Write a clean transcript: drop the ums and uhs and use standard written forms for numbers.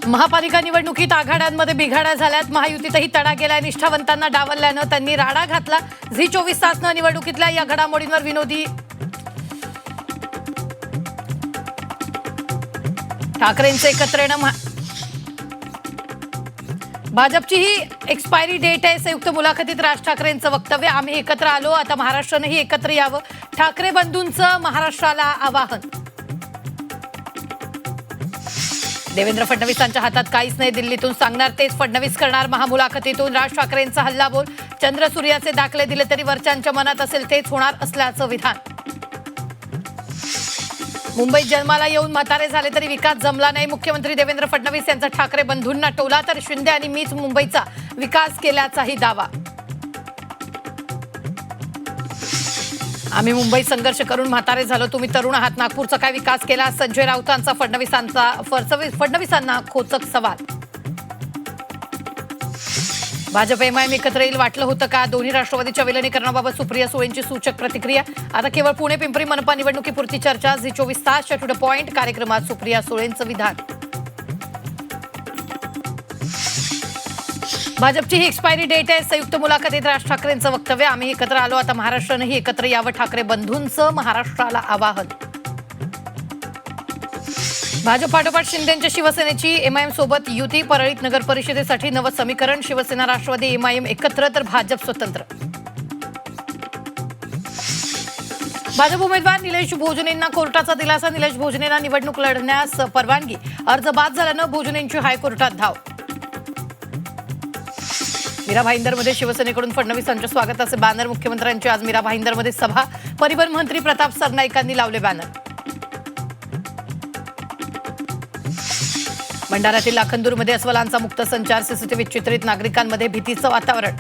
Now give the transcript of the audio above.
महापालिका निवडणुकीत आघाड्यांमध्ये बिघाड्या झाल्यात. महायुतीतही तडा गेलाय. निष्ठावंतांना डावलल्यानं त्यांनी राडा घातला. झी 24 तासनं निवडणुकीतल्या या घडामोडींवर विनोदी ठाकरेंचे एकत्र येणं. भाजपची ही एक्सपायरी डेट आहे. संयुक्त मुलाखतीत राज ठाकरेंचं वक्तव्य. आम्ही एकत्र आलो, आता महाराष्ट्रानंही एकत्र यावं. ठाकरे बंधूंचं महाराष्ट्राला आवाहन. देवेंद्र फडणवीसांच्या हातात काहीच नाही. दिल्लीतून सांगणार तेच फडणवीस करणार. महामुलाखतीतून राज ठाकरेंचा हल्लाबोल. चंद्रसूर्याचे दाखले दिले तरी वरच्यांच्या मनात असेल तेच होणार असल्याचं विधान. मुंबईत जन्माला येऊन म्हातारे झाले तरी विकास जमला नाही. मुख्यमंत्री देवेंद्र फडणवीस यांचा ठाकरे बंधूंना टोला. तर शिंदे आणि मीच मुंबईचा विकास केल्याचाही दावा. आम्ही मुंबईत संघर्ष करून म्हातारे झालो, तुम्ही तरुण आहात. नागपूरचा काय विकास केला? संजय राऊतांचा फडणवीसांना खोचक सवाल. भाजप एमआयएम एकत्र येईल वाटलं होतं का? दोन्ही राष्ट्रवादीच्या विलिनीकरणाबाबत सुप्रिया सुळेंची सूचक प्रतिक्रिया. आता केवळ पुणे पिंपरी मनपा निवडणुकीपुरती चर्चा. झी 24 तासच्या टू द पॉइंट कार्यक्रमात सुप्रिया सुळेंचं विधान. भाजपची ही एक्सपायरी डेट आहे. संयुक्त मुलाखतीत राज ठाकरेंचं वक्तव्य. आम्ही एकत्र आलो, आता महाराष्ट्रानंही एकत्र यावं. ठाकरे बंधूंचं महाराष्ट्राला आवाहन. भाजपाठोपाठ शिंदेच्या शिवसेनेची एमआयएम सोबत युती. परळीत नगर परिषदेसाठी नवं समीकरण. शिवसेना राष्ट्रवादी एमआयएम एकत्र तर भाजप स्वतंत्र. भाजप उमेदवार निलेश भोजनेंना कोर्टाचा दिलासा. निलेश भोजनेंना निवडणूक लढण्यास परवानगी. अर्ज बाद झाल्यानं भोजनेंची हायकोर्टात धाव. मीरा भाईंदरमध्ये शिवसेनेकडून फडणवीसांच्या स्वागताचे बॅनर. मुख्यमंत्र्यांची आज मीरा भाईंदरमध्ये सभा. परिवहन मंत्री प्रताप सरनाईकांनी लावले बॅनर. भंडाऱ्यातील लाखनदूरमध्ये अस्वलांचा मुक्त संचार. सीसीटीव्ही चित्रित. नागरिकांमध्ये भीतीचं वातावरण.